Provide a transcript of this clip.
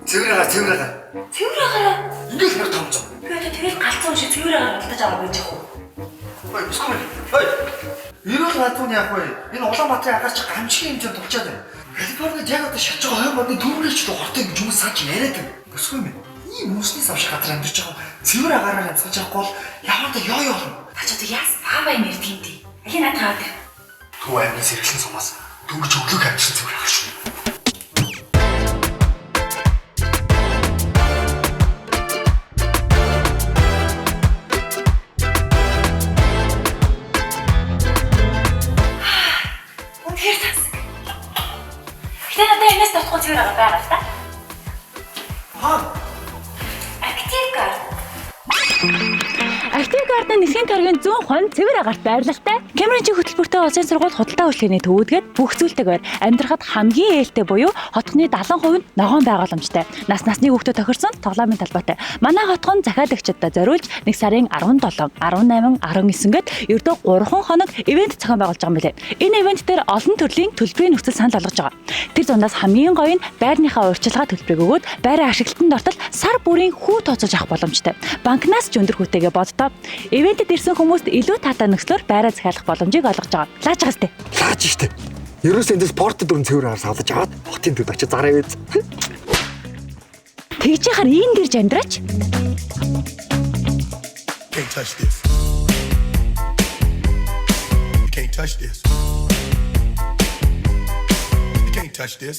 Цэвэрээ. Цэвэрээ. Ингээд хэрэг томцоо. Тэгээд галзуу шиг цэвэрээ алдаж байгаа байж яг уу. Ой, бисгүй. Ой. Ирүүл надад яг бай. Энэ Улаанбаатарын агаар чи гамшигын хэмжээнд тулчаад байна. Калифорнид яг одоо шатж байгаа 20 модны дөрвөлч хортой гэж хүмүүс саж яриад байна. Бисгүй юм. Ийм хүмүүсээс авших газар амьдарч байгаа. Цэвэр агаараар амьсгаж явахгүй бол яваанда ёо болно. Та ч одоо яас баабай нэр тийм дээ. Алин над хаад. Төв аймгийн сэргэлэн сумаас дөнгөж өглөг амьдсан цэвэр агаар шүү. Үнэхээр тасаг. Гэтэ надад энэс тотгоо цэвэр агаар байгаа л та. Актив карт. Актив картны нисхийн таргийн 100% цэвэр агаарт байрлалтай. Кемерийн хөтөлбөртэй улсын сургууль худалдаа үйлчлэгээний төвөдгээд бүх зүйлтэйгээр амьдрахад хамгийн ээлтэй буюу хотхны 70% нь ногоон байгууламжтай. Насны хүүхдэд тохирсон тоглоомын талбайтай. Манай хотхон захиалагчдад зориулж 1 сарын 17, 18, 19 гээд ердөө 3 хоног ивент зохион байгуулж байгаа юм билээ. Энэ ивент дээр олон төрлийн төлбөрийн нөхцөл санал болгож байгаа. Тэр дундаас хамгийн гоё нь байрныхаа урьдчилгаа төлбөрийг өгөөд байраа ашиглалтанд ортол сар бүрийн хүү тооцоож авах боломжтой. Банкнаас ч өндөр хүүтэйгээ боддоо. Ивентэд ирсэн хүмүүст илүү таатай нөхцлөөр байраа захиалах боломжийг олгож байгаа. Лааж байгаа сте. Лааж штэ. Ерөөс эндээс спорт дүрэн цэвэр агаар савлаж аваад хотын төвд очиж зараа вэз. Тэгж яхаар ийм дэрж амьдраач. Can't touch this. You can't touch this. You can't touch this.